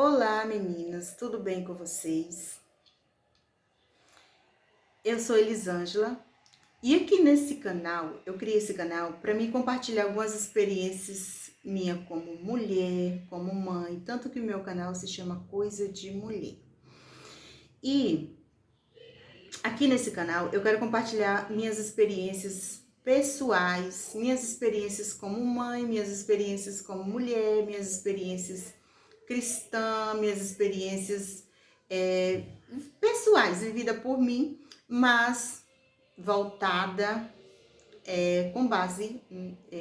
Olá, meninas, tudo bem com vocês? Eu sou Elisângela e aqui nesse canal, eu criei esse canal para me compartilhar algumas experiências minhas como mulher, como mãe, tanto que o meu canal se chama Coisa de Mulher. E aqui nesse canal eu quero compartilhar minhas experiências pessoais, minhas experiências como mãe, minhas experiências como mulher, minhas experiências cristãs, minhas experiências pessoais, vivida por mim, mas voltada com base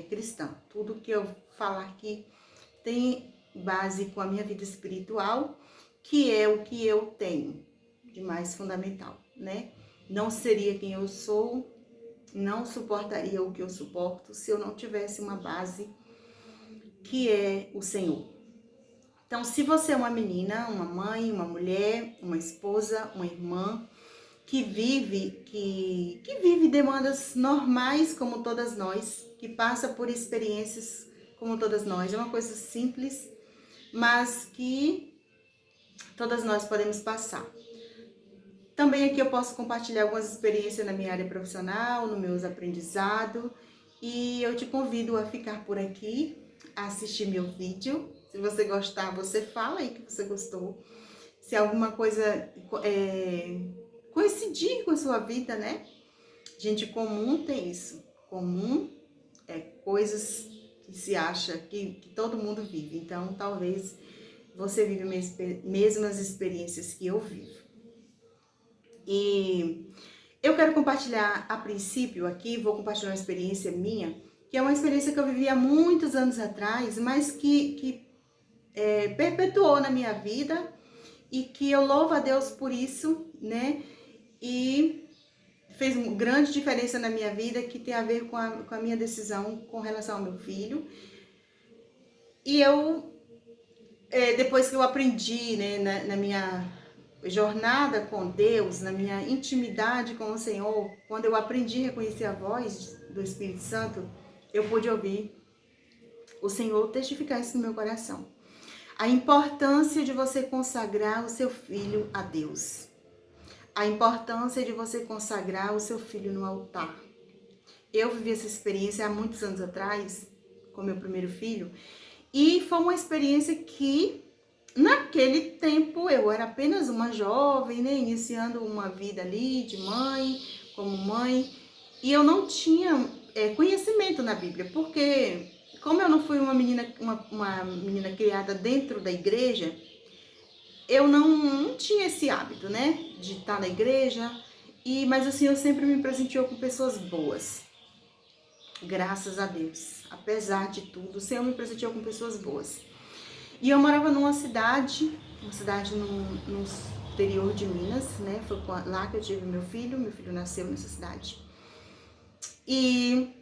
cristã. Tudo que eu falar aqui tem base com a minha vida espiritual, que é o que eu tenho de mais fundamental, né? Não seria quem eu sou, não suportaria o que eu suporto se eu não tivesse uma base que é o Senhor. Então, se você é uma menina, uma mãe, uma mulher, uma esposa, uma irmã, que vive demandas normais como todas nós, que passa por experiências como todas nós, é uma coisa simples, mas que todas nós podemos passar. Também aqui eu posso compartilhar algumas experiências na minha área profissional, no meus aprendizados, e eu te convido a ficar por aqui, a assistir meu vídeo. Se você gostar, você fala aí que você gostou. Se alguma coisa coincidir com a sua vida, né? Gente comum tem isso. Comum é coisas que se acha que todo mundo vive. Então, talvez você vive mesmas experiências que eu vivo. E eu quero compartilhar a princípio aqui, vou compartilhar uma experiência minha, que é uma experiência que eu vivi há muitos anos atrás, mas que perpetuou na minha vida e que eu louvo a Deus por isso, né? E fez uma grande diferença na minha vida, que tem a ver com a minha decisão com relação ao meu filho. E eu, depois que eu aprendi, né, na minha jornada com Deus, na minha intimidade com o Senhor, quando eu aprendi a reconhecer a voz do Espírito Santo, eu pude ouvir o Senhor testificar isso no meu coração. A importância de você consagrar o seu filho a Deus. A importância de você consagrar o seu filho no altar. Eu vivi essa experiência há muitos anos atrás, com meu primeiro filho, e foi uma experiência que, naquele tempo, eu era apenas uma jovem, né, iniciando uma vida ali de mãe, como mãe, e eu não tinha conhecimento na Bíblia, porque como eu não fui uma menina criada dentro da igreja, eu não tinha esse hábito, né, de estar na igreja, mas assim, eu sempre me presenteou com pessoas boas. Graças a Deus. Apesar de tudo, o Senhor me presenteou com pessoas boas. E eu morava numa cidade no interior de Minas, né? Foi lá que eu tive meu filho nasceu nessa cidade. E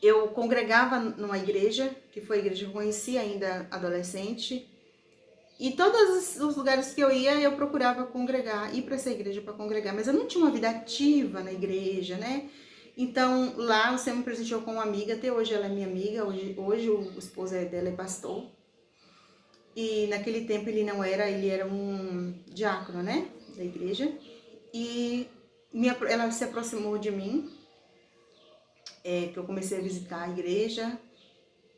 eu congregava numa igreja, que foi a igreja que eu conheci ainda adolescente. E todos os lugares que eu ia, eu procurava congregar, ir para essa igreja para congregar. Mas eu não tinha uma vida ativa na igreja, né? Então, lá o Senhor me presenteou com uma amiga, até hoje ela é minha amiga, hoje o esposo dela é pastor. E naquele tempo ele não era, ele era um diácono, né, da igreja. E ela se aproximou de mim, que eu comecei a visitar a igreja,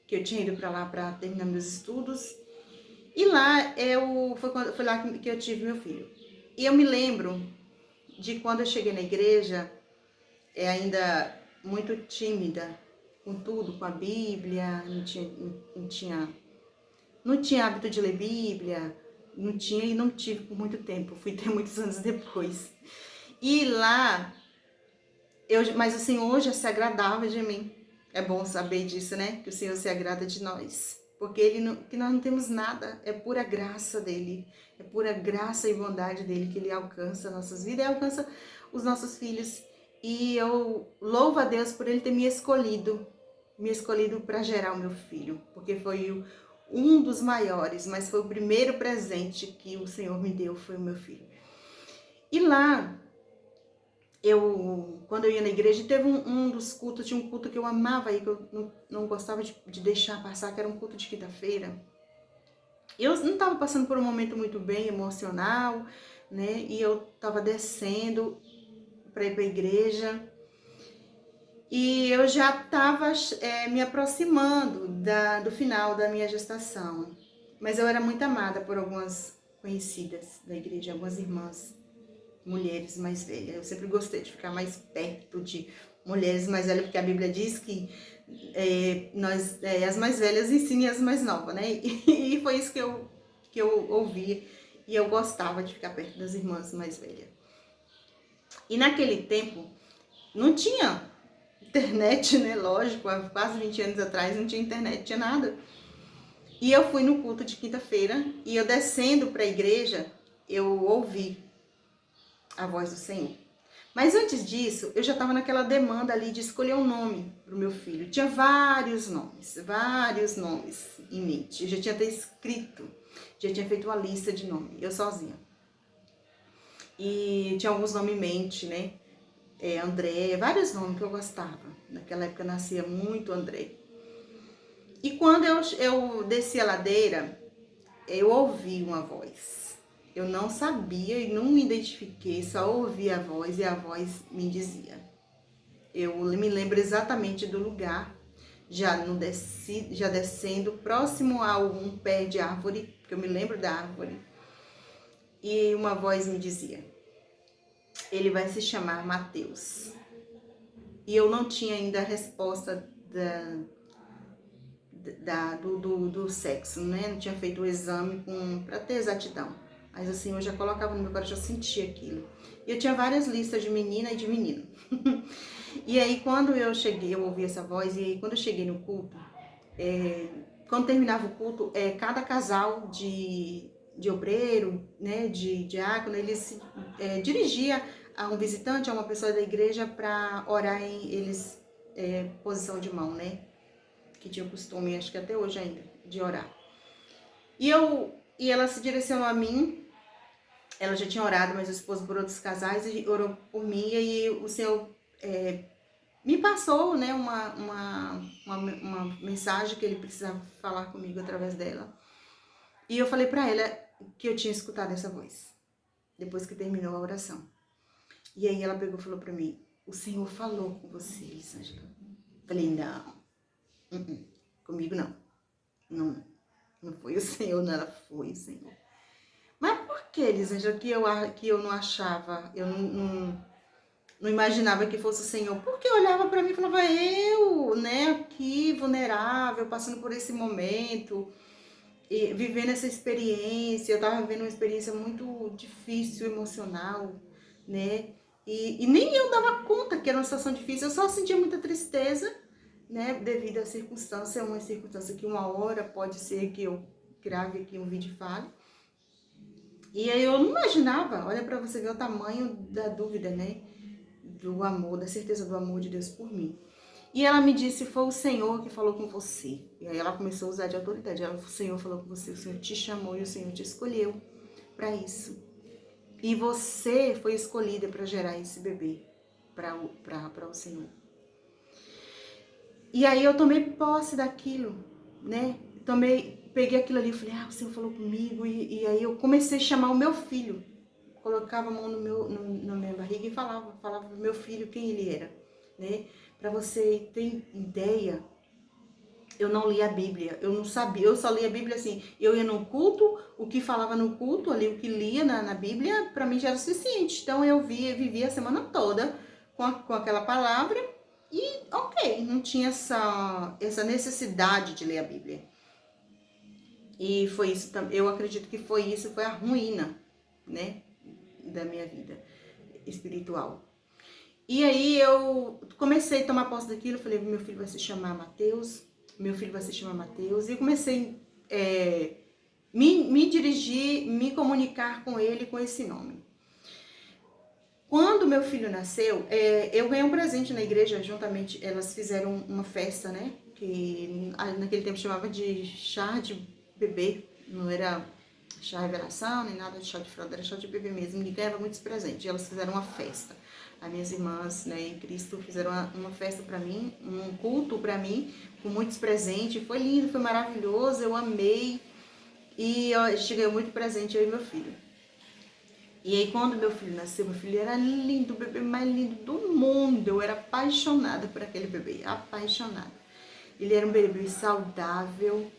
que eu tinha ido para lá para terminar meus estudos. E lá foi lá que eu tive meu filho. E eu me lembro de quando eu cheguei na igreja, ainda muito tímida, com tudo, com a Bíblia, não tinha hábito de ler Bíblia, não tinha e não tive por muito tempo, fui ter muitos anos depois. E lá, mas o Senhor já se agradava de mim. É bom saber disso, né? Que o Senhor se agrada de nós. Porque que nós não temos nada, é pura graça dele. É pura graça e bondade dele que ele alcança nossas vidas e alcança os nossos filhos. E eu louvo a Deus por ele ter me escolhido para gerar o meu filho. Porque foi um dos maiores, mas foi o primeiro presente que o Senhor me deu, foi o meu filho. E lá, quando eu ia na igreja, teve um dos cultos, tinha um culto que eu amava aí, que eu não gostava de deixar passar, que era um culto de quinta-feira. Eu não estava passando por um momento muito bem emocional, né? E eu estava descendo para ir para a igreja. E eu já estava me aproximando do final da minha gestação. Mas eu era muito amada por algumas conhecidas da igreja, algumas irmãs, mulheres mais velhas. Eu sempre gostei de ficar mais perto de mulheres mais velhas, porque a Bíblia diz que as mais velhas ensinem as mais novas, né? E foi isso que eu ouvi. E eu gostava de ficar perto das irmãs mais velhas. E naquele tempo, não tinha internet, né? Lógico, há quase 20 anos atrás não tinha internet, tinha nada. E eu fui no culto de quinta-feira e eu descendo para a igreja, eu ouvi a voz do Senhor. Mas antes disso, eu já estava naquela demanda ali de escolher um nome para o meu filho. Tinha vários nomes em mente. Eu já tinha até escrito, já tinha feito uma lista de nomes, eu sozinha. E tinha alguns nomes em mente, né? André, vários nomes que eu gostava. Naquela época nascia muito André. E quando eu desci a ladeira, eu ouvi uma voz. Eu não sabia e não me identifiquei, só ouvi a voz e a voz me dizia. Eu me lembro exatamente do lugar, já descendo, próximo a um pé de árvore, que eu me lembro da árvore. E uma voz me dizia, ele vai se chamar Mateus. E eu não tinha ainda a resposta do sexo, né? Não tinha feito o exame para ter exatidão. Mas assim, eu já colocava no meu coração, eu sentia aquilo. E eu tinha várias listas de menina e de menino. E aí, quando eu cheguei, eu ouvi essa voz, e aí, quando eu cheguei no culto, quando terminava o culto, cada casal de obreiro, né, de diácono, ele se dirigia a um visitante, a uma pessoa da igreja, para orar posição de mão, né? Que tinha o costume, acho que até hoje ainda, de orar. E ela se direcionou a mim, ela já tinha orado, mas o esposo por outros casais, e orou por mim, e aí o Senhor me passou, né, uma mensagem que ele precisava falar comigo através dela. E eu falei para ela que eu tinha escutado essa voz, depois que terminou a oração. E aí ela pegou e falou para mim, o Senhor falou com você, Elisângela. Falei, não. Comigo não foi o Senhor, não, ela foi o Senhor. Mas por que, Elisângela, que eu não achava, eu não imaginava que fosse o Senhor? Porque eu olhava para mim e falava, eu, né, aqui, vulnerável, passando por esse momento, e vivendo essa experiência, eu estava vivendo uma experiência muito difícil, emocional, né, e nem eu dava conta que era uma situação difícil, eu só sentia muita tristeza, né, devido à circunstância, uma circunstância que uma hora pode ser que eu grave aqui um vídeo e fale. E aí eu não imaginava, olha para você ver o tamanho da dúvida, né, do amor, da certeza do amor de Deus por mim. E ela me disse, foi o Senhor que falou com você. E aí ela começou a usar de autoridade. O Senhor falou com você, o Senhor te chamou e o Senhor te escolheu para isso. E você foi escolhida para gerar esse bebê para o Senhor. E aí eu tomei posse daquilo, né? Peguei aquilo ali e falei, o Senhor falou comigo. E aí eu comecei a chamar o meu filho. Colocava a mão na minha barriga e falava pro meu filho quem ele era, né? Para você ter ideia, eu não lia a Bíblia, eu não sabia, eu só lia a Bíblia assim, eu ia no culto, o que falava no culto ali, o que lia na Bíblia, para mim já era suficiente. Então eu vivia a semana toda com aquela palavra e ok, não tinha essa necessidade de ler a Bíblia. E foi isso, eu acredito que foi a ruína, né, da minha vida espiritual. E aí eu comecei a tomar posse daquilo, falei, meu filho vai se chamar Mateus, e eu comecei a me dirigir, me comunicar com ele com esse nome. Quando meu filho nasceu, eu ganhei um presente na igreja, juntamente, elas fizeram uma festa, né, que naquele tempo chamava de chá de bebê, não era chá revelação, nem nada de chá de fralda, era chá de bebê mesmo, e ganhava muitos presentes, e elas fizeram uma festa. As minhas irmãs, né, em Cristo fizeram uma festa para mim, um culto para mim, com muitos presentes, foi lindo, foi maravilhoso, eu amei. E a gente ganhou muito presente, eu e meu filho. E aí quando meu filho nasceu, meu filho era lindo, o bebê mais lindo do mundo. Eu era apaixonada por aquele bebê, apaixonada. Ele era um bebê saudável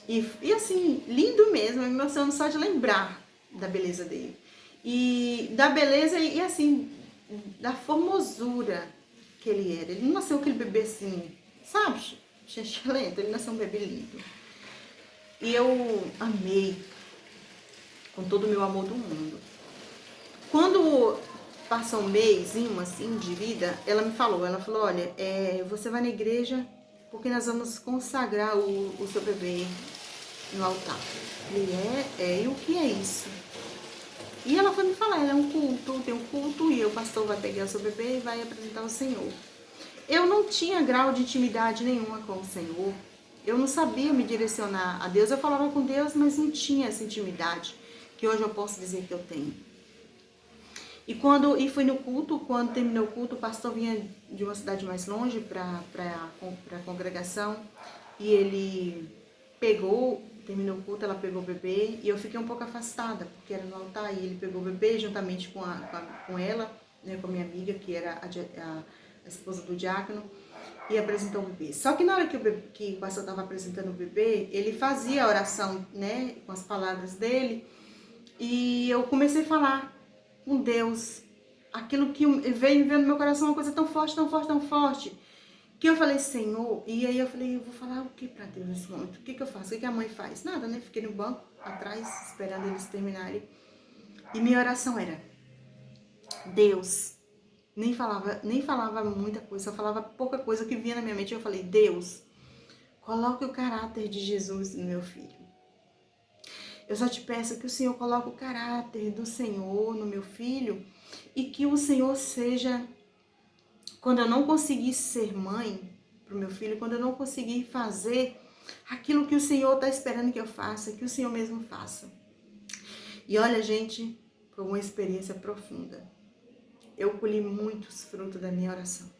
e assim, lindo mesmo, eu me emociono só de lembrar da beleza dele. E da beleza e assim, da formosura que ele era. Ele não nasceu aquele bebê assim, sabe, lento, ele nasceu um bebê lindo. E eu amei com todo o meu amor do mundo. Quando passou um mêsinho assim de vida, ela falou, olha, você vai na igreja porque nós vamos consagrar o seu bebê no altar. E o que é isso? E ela foi me falar, é um culto, tem um culto e o pastor vai pegar o seu bebê e vai apresentar ao Senhor. Eu não tinha grau de intimidade nenhuma com o Senhor. Eu não sabia me direcionar a Deus. Eu falava com Deus, mas não tinha essa intimidade que hoje eu posso dizer que eu tenho. E fui no culto, quando terminou o culto, o pastor vinha de uma cidade mais longe para a congregação e ele terminou o culto, ela pegou o bebê e eu fiquei um pouco afastada, porque era no altar e ele pegou o bebê juntamente com ela, né, com a minha amiga, que era a esposa do diácono, e apresentou o bebê. Só que na hora que o pastor estava apresentando o bebê, ele fazia a oração, né, com as palavras dele, e eu comecei a falar com Deus, aquilo que veio no meu coração, uma coisa tão forte, tão forte, tão forte, que eu falei, Senhor, e aí eu falei, eu vou falar o que para Deus nesse momento? O que eu faço? O que a mãe faz? Nada, né? Fiquei no banco, atrás, esperando eles terminarem. E minha oração era, Deus, nem falava muita coisa, só falava pouca coisa que vinha na minha mente. Eu falei, Deus, coloque o caráter de Jesus no meu filho. Eu só te peço que o Senhor coloque o caráter do Senhor no meu filho e que o Senhor seja, quando eu não conseguir ser mãe para o meu filho, quando eu não conseguir fazer aquilo que o Senhor está esperando que eu faça, que o Senhor mesmo faça. E olha, gente, foi uma experiência profunda. Eu colhi muitos frutos da minha oração.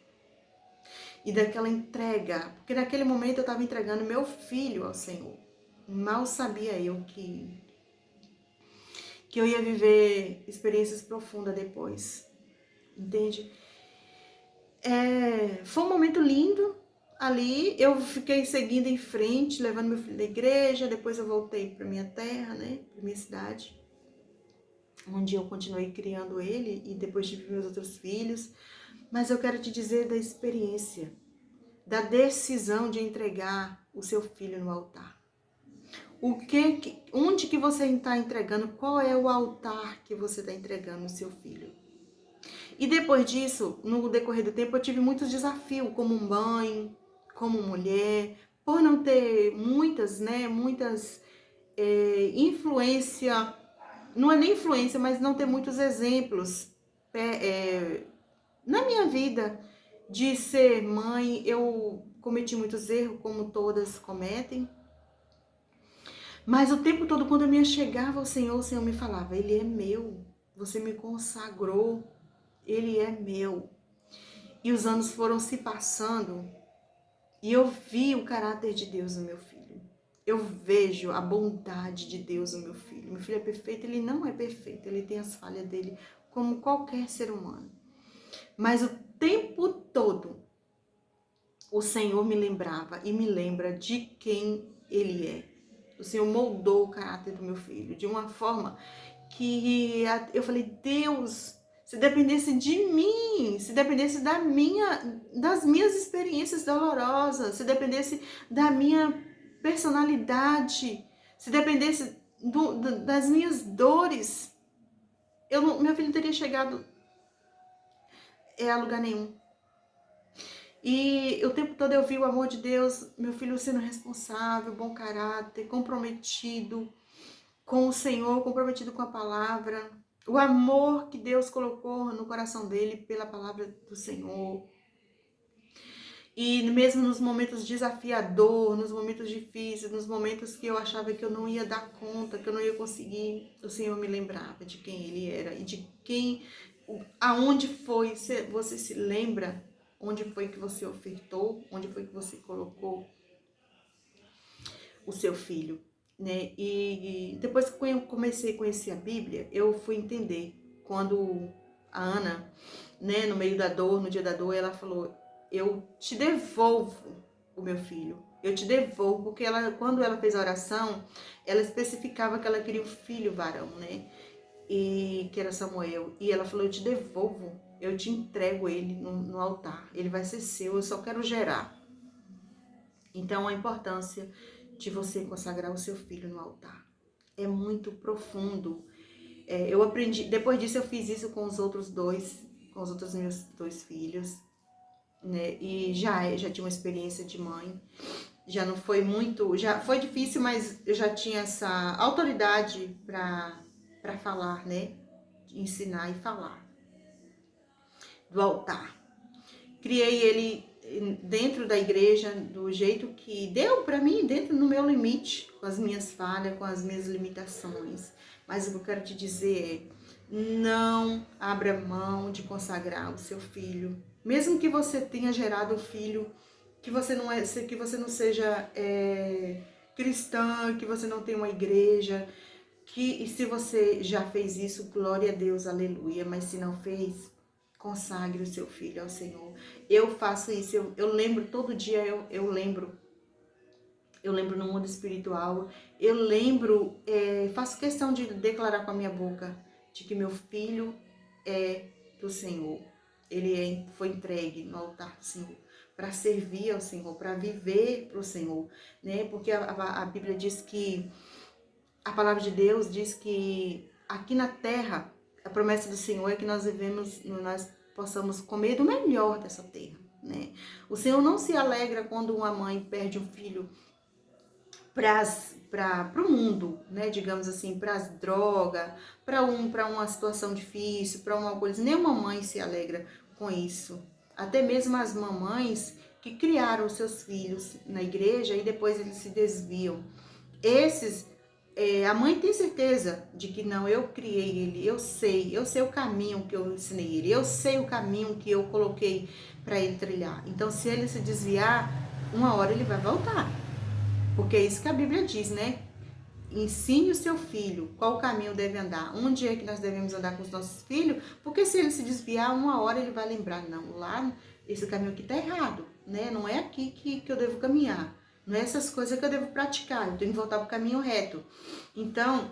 E daquela entrega, porque naquele momento eu estava entregando meu filho ao Senhor. Mal sabia eu que eu ia viver experiências profundas depois, entende? Foi um momento lindo ali, eu fiquei seguindo em frente, levando meu filho da igreja, depois eu voltei para minha terra, né, para minha cidade, onde eu continuei criando ele e depois tive meus outros filhos, mas eu quero te dizer da experiência, da decisão de entregar o seu filho no altar. Onde que você está entregando? Qual é o altar que você está entregando o seu filho? E depois disso, no decorrer do tempo, eu tive muitos desafios, como mãe, como mulher, por não ter muitas influência, não é nem influência, mas não ter muitos exemplos na minha vida de ser mãe. Eu cometi muitos erros, como todas cometem. Mas o tempo todo, quando eu me chegava ao Senhor, o Senhor me falava, Ele é meu, você me consagrou, Ele é meu. E os anos foram se passando e eu vi o caráter de Deus no meu filho. Eu vejo a bondade de Deus no meu filho. Meu filho é perfeito, ele não é perfeito, ele tem as falhas dele, como qualquer ser humano. Mas o tempo todo, o Senhor me lembrava e me lembra de quem Ele é. O Senhor moldou o caráter do meu filho de uma forma que eu falei, Deus, se dependesse de mim, se dependesse das minhas experiências dolorosas, se dependesse da minha personalidade, se dependesse das minhas dores, meu filho não teria chegado a lugar nenhum. E o tempo todo eu vi o amor de Deus, meu filho sendo responsável, bom caráter, comprometido com o Senhor, comprometido com a palavra, o amor que Deus colocou no coração dele pela palavra do Senhor. E mesmo nos momentos desafiadores, nos momentos difíceis, nos momentos que eu achava que eu não ia dar conta, que eu não ia conseguir, o Senhor me lembrava de quem Ele era e de aonde foi, você se lembra onde foi que você ofertou, onde foi que você colocou o seu filho. né? E depois que eu comecei a conhecer a Bíblia, eu fui entender. Quando a Ana, né, no meio da dor, no dia da dor, ela falou: eu te devolvo o meu filho. Eu te devolvo, porque ela, quando ela fez a oração, ela especificava que ela queria um filho varão, né? E que era Samuel. E ela falou: eu te devolvo, eu te entrego ele no altar. Ele vai ser seu, eu só quero gerar. Então, a importância de você consagrar o seu filho no altar é muito profundo. Eu aprendi, depois disso eu fiz isso com os outros meus dois filhos, né? E já tinha uma experiência de mãe. Já não foi muito, já foi difícil, mas eu já tinha essa autoridade para falar, né? Ensinar e falar do altar. Criei ele dentro da igreja do jeito que deu para mim, dentro do meu limite, com as minhas falhas, com as minhas limitações. Mas o que eu quero te dizer é: não abra mão de consagrar o seu filho. Mesmo que você tenha gerado um filho, que você não seja cristã, que você não tenha uma igreja, e se você já fez isso, glória a Deus, aleluia. Mas se não fez, consagre o seu filho ao Senhor. Eu faço isso, eu lembro todo dia, eu lembro no mundo espiritual, eu lembro, faço questão de declarar com a minha boca de que meu filho é do Senhor. Ele foi entregue no altar do Senhor para servir ao Senhor, para viver para o Senhor, né? Porque a Bíblia diz que, a palavra de Deus diz que aqui na terra, a promessa do Senhor é que nós possamos comer do melhor dessa terra, né? O Senhor não se alegra quando uma mãe perde um filho para o mundo, né? Digamos assim, para as drogas, para uma situação difícil, para uma coisa. Nenhuma mãe se alegra com isso. Até mesmo as mamães que criaram seus filhos na igreja e depois eles se desviam. A mãe tem certeza de que não, eu criei ele, eu sei o caminho que eu ensinei ele, eu sei o caminho que eu coloquei para ele trilhar. Então, se ele se desviar, uma hora ele vai voltar. Porque é isso que a Bíblia diz, né? Ensine o seu filho qual caminho deve andar, onde é que nós devemos andar com os nossos filhos, porque se ele se desviar, uma hora ele vai lembrar: não, lá, esse caminho aqui tá errado, né? Não é aqui que eu devo caminhar, não é essas coisas que eu devo praticar, eu tenho que voltar para o caminho reto. Então,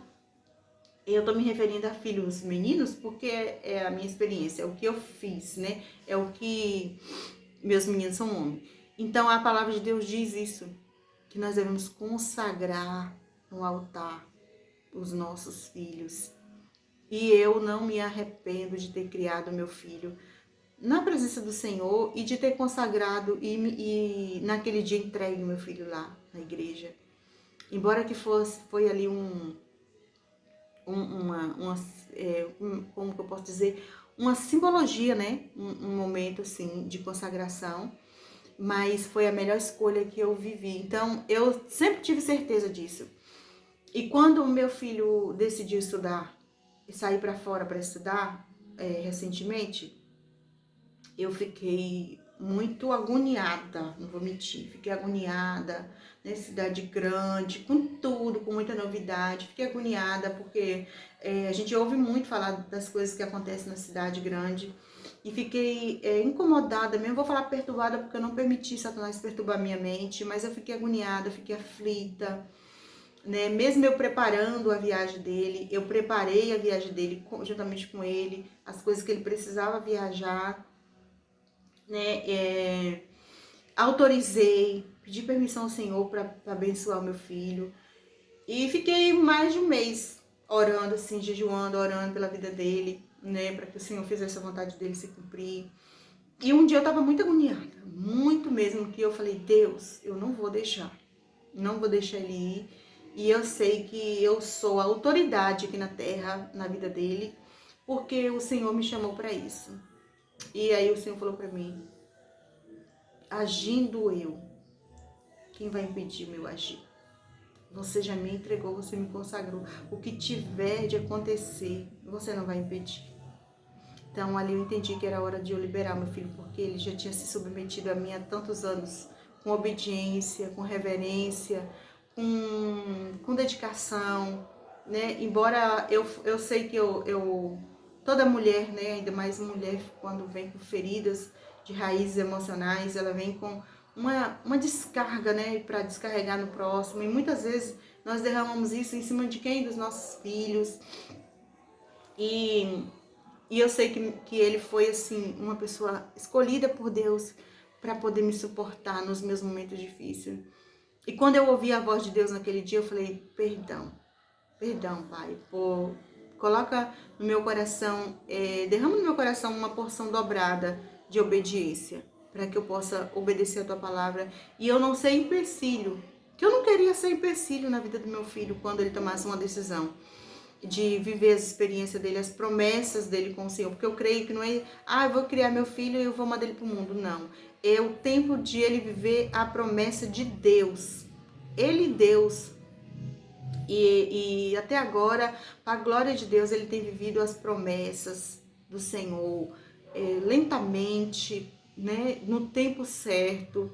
eu tô me referindo a filhos meninos porque é a minha experiência, é o que eu fiz, né? É o que meus meninos são homens. Então, a palavra de Deus diz isso, que nós devemos consagrar no altar os nossos filhos. E eu não me arrependo de ter criado meu filho na presença do Senhor e de ter consagrado e naquele dia entregue meu filho lá na igreja. Embora que foi ali como que eu posso dizer, uma simbologia, né? Um momento assim de consagração, mas foi a melhor escolha que eu vivi. Então, eu sempre tive certeza disso. E quando o meu filho decidiu estudar e sair para fora para estudar, recentemente, eu fiquei muito agoniada, não vou mentir, fiquei agoniada, né, cidade grande, com tudo, com muita novidade, fiquei agoniada porque a gente ouve muito falar das coisas que acontecem na cidade grande e fiquei incomodada mesmo, vou falar perturbada porque eu não permiti Satanás perturbar minha mente, mas eu fiquei agoniada, fiquei aflita, né? Mesmo eu preparando a viagem dele, eu preparei a viagem dele juntamente com ele, as coisas que ele precisava viajar, né? Autorizei, pedi permissão ao Senhor para abençoar o meu filho e fiquei mais de um mês orando, assim, jejuando, orando pela vida dele, né? Para que o Senhor fizesse a vontade dele se cumprir. E um dia eu estava muito agoniada, muito mesmo, que eu falei: Deus, eu não vou deixar ele ir. E eu sei que eu sou a autoridade aqui na terra, na vida dele, porque o Senhor me chamou para isso. E aí o Senhor falou para mim: agindo eu, quem vai impedir o meu agir? Você já me entregou, você me consagrou. O que tiver de acontecer, você não vai impedir. Então ali eu entendi que era hora de eu liberar meu filho, porque ele já tinha se submetido a mim há tantos anos, com obediência, com reverência, com dedicação, né? Embora eu sei que toda mulher, né, ainda mais mulher quando vem com feridas de raízes emocionais, ela vem com uma descarga, né, para descarregar no próximo, e muitas vezes nós derramamos isso em cima de quem? Dos nossos filhos. E eu sei que ele foi, assim, uma pessoa escolhida por Deus para poder me suportar nos meus momentos difíceis. E quando eu ouvi a voz de Deus naquele dia, eu falei, perdão, Pai, coloca no meu coração, derrama no meu coração uma porção dobrada de obediência, para que eu possa obedecer a tua palavra. E eu não ser empecilho, que eu não queria ser empecilho na vida do meu filho quando ele tomasse uma decisão de viver as experiências dele, as promessas dele com o Senhor, porque eu creio que não é, eu vou criar meu filho e eu vou mandar ele para o mundo, não. É o tempo de ele viver a promessa de Deus. Ele, Deus, e até agora, para a glória de Deus, ele tem vivido as promessas do Senhor, lentamente, né, no tempo certo.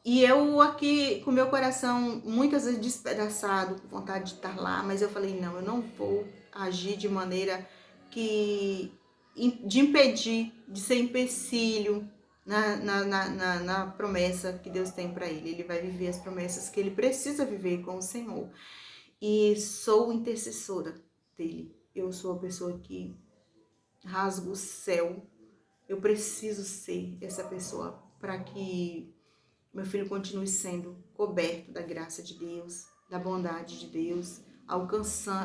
E eu aqui com meu coração muitas vezes despedaçado, com vontade de estar lá, mas eu falei, não, eu não vou agir de maneira de impedir, de ser empecilho na promessa que Deus tem para ele. Ele vai viver as promessas que ele precisa viver com o Senhor. E sou intercessora dele. Eu sou a pessoa que rasga o céu. Eu preciso ser essa pessoa para que meu filho continue sendo coberto da graça de Deus, da bondade de Deus,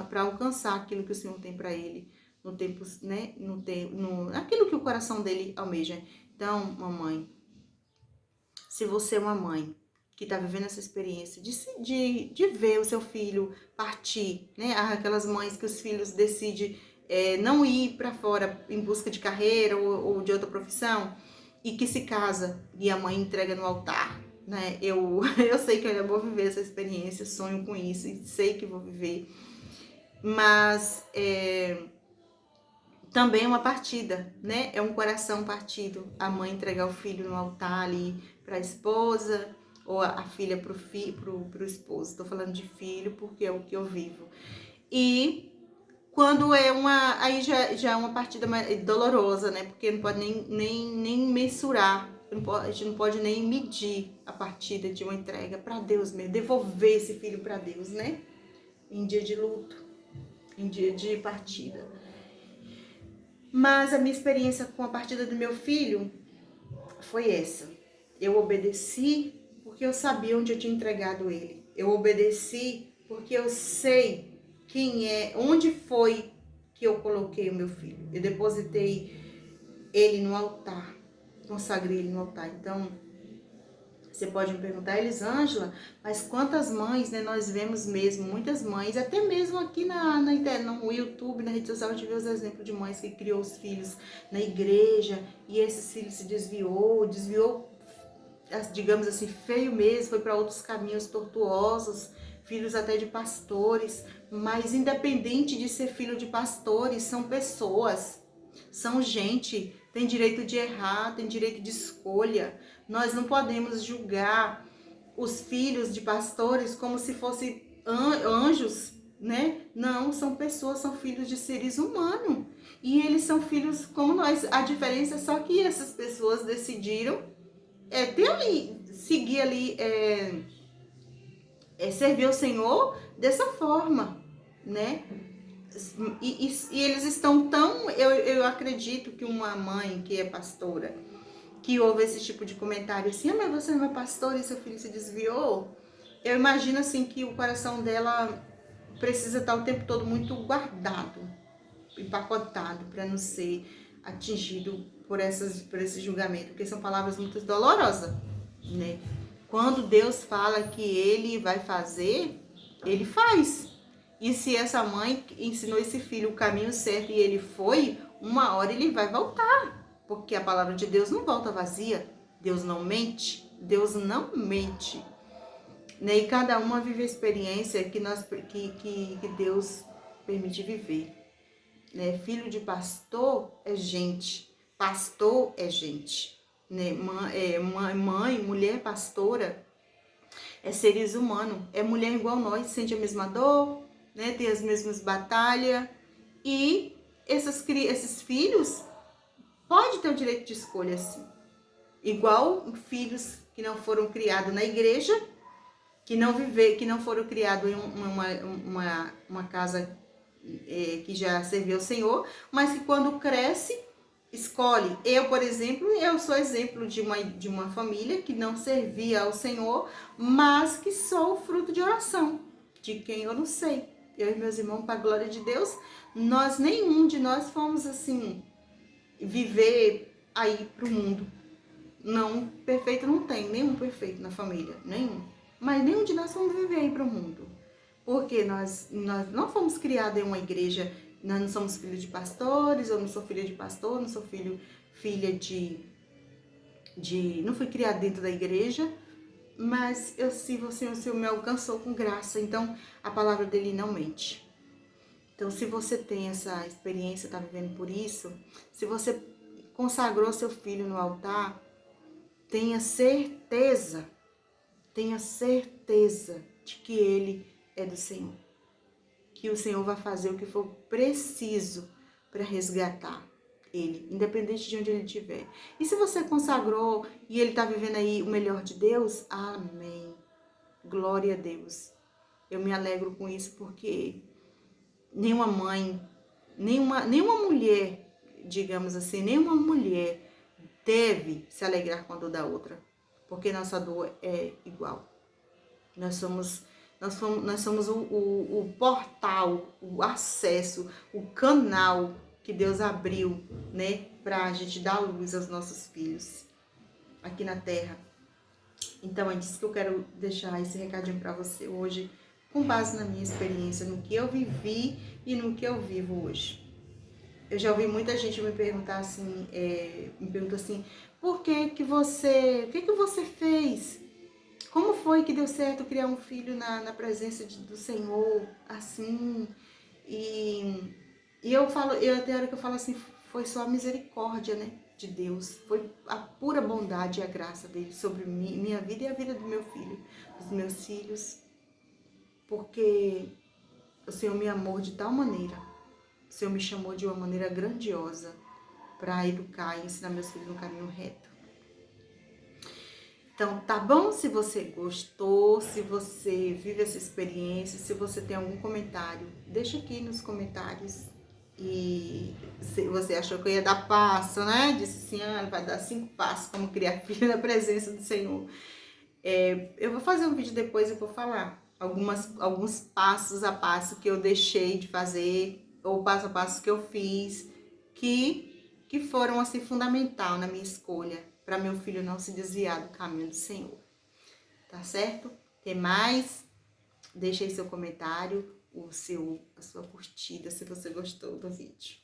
para alcançar aquilo que o Senhor tem para ele no tempo, né? Aquilo que o coração dele almeja. Então, mamãe, se você é uma mãe que está vivendo essa experiência de ver o seu filho partir, né? Aquelas mães que os filhos decidem não ir para fora em busca de carreira ou de outra profissão, e que se casa e a mãe entrega no altar, né? Eu sei que eu ainda vou viver essa experiência, sonho com isso e sei que vou viver, mas também é uma partida, né? É um coração partido, a mãe entregar o filho no altar ali para a esposa, ou a filha pro esposo. Estou falando de filho porque é o que eu vivo. E quando aí já é uma partida mais dolorosa, né? Porque não pode nem mensurar, a gente não pode nem medir a partida de uma entrega para Deus mesmo, devolver esse filho para Deus, né? Em dia de luto, em dia de partida. Mas a minha experiência com a partida do meu filho foi essa. Eu obedeci porque eu sabia onde eu tinha entregado ele. Eu obedeci porque eu sei onde foi que eu coloquei o meu filho. Eu depositei ele no altar, consagrei ele no altar. Então, você pode me perguntar, Elisângela, mas quantas mães, né, nós vemos mesmo, muitas mães, até mesmo aqui no YouTube, na rede social, a gente vê os exemplos de mães que criou os filhos na igreja e esses filhos se desviou, digamos assim, feio mesmo, foi para outros caminhos tortuosos, filhos até de pastores, mas independente de ser filho de pastores, são pessoas, são gente, tem direito de errar, tem direito de escolha. Nós não podemos julgar os filhos de pastores como se fossem anjos, né? Não, são pessoas, são filhos de seres humanos. E eles são filhos como nós. A diferença é só que essas pessoas decidiram seguir ali, servir ao Senhor dessa forma, né? E eles estão tão... Eu acredito que uma mãe que é pastora, que ouve esse tipo de comentário assim, mas você não é pastora e seu filho se desviou, eu imagino assim que o coração dela precisa estar o tempo todo muito guardado, empacotado, para não ser atingido por esse julgamento, porque são palavras muito dolorosas, né? Quando Deus fala que ele vai fazer, ele faz. E se essa mãe ensinou esse filho o caminho certo e ele foi, uma hora ele vai voltar. Porque a palavra de Deus não volta vazia. Deus não mente. Deus não mente. Né? E cada uma vive a experiência que Deus permite viver. Né? Filho de pastor é gente. Pastor é gente. Né? Mãe, mulher pastora É seres humanos, é mulher igual nós, sente a mesma dor, né? Tem as mesmas batalhas. E esses filhos podem ter o direito de escolha, sim. Igual filhos que não foram criados na igreja, que não foram criados em uma casa que já serviu ao Senhor, mas que quando cresce, escolhe. Eu, por exemplo, eu sou exemplo de uma família que não servia ao Senhor, mas que sou fruto de oração, de quem eu não sei. Eu e meus irmãos, para a glória de Deus, nenhum de nós fomos assim, viver aí pro mundo. Não, perfeito não tem, nenhum perfeito na família, nenhum. Mas nenhum de nós fomos viver aí pro mundo. Porque nós não fomos criados em uma igreja, nós não somos filhos de pastores, eu não sou filha de pastor, não sou filha não fui criada dentro da igreja, mas eu sirvo ao Senhor, o Senhor me alcançou com graça, então a palavra dele não mente. Então, se você tem essa experiência, está vivendo por isso, se você consagrou seu filho no altar, tenha certeza de que ele é do Senhor. Que o Senhor vai fazer o que for preciso para resgatar ele, independente de onde ele estiver. E se você consagrou e ele está vivendo aí o melhor de Deus, amém. Glória a Deus. Eu me alegro com isso porque nenhuma mãe, nenhuma mulher, digamos assim, nenhuma mulher deve se alegrar com a dor da outra, porque nossa dor é igual. Nós somos o portal, o acesso, o canal que Deus abriu, né, para a gente dar luz aos nossos filhos aqui na Terra. Então é disso que eu quero deixar esse recadinho para você hoje, com base na minha experiência, no que eu vivi e no que eu vivo hoje. Eu já ouvi muita gente me perguntar assim, por que você fez? Como foi que deu certo criar um filho na presença do Senhor, assim? E tem hora que eu falo assim, foi só a misericórdia, né, de Deus. Foi a pura bondade e a graça dele sobre minha vida e a vida do meu filho, dos meus filhos. Porque o Senhor me amou de tal maneira, o Senhor me chamou de uma maneira grandiosa para educar e ensinar meus filhos no caminho reto. Então, tá bom? Se você gostou, se você vive essa experiência, se você tem algum comentário, deixa aqui nos comentários. E se você achou que eu ia dar passo, né? Disse assim, vai dar 5 passos como criar filho na presença do Senhor. Eu vou fazer um vídeo depois e vou falar alguns passos a passo que eu deixei de fazer, ou passo a passo que eu fiz, que foram assim fundamental na minha escolha, para meu filho não se desviar do caminho do Senhor. Tá certo? Tem mais? Deixa aí seu comentário, a sua curtida, se você gostou do vídeo.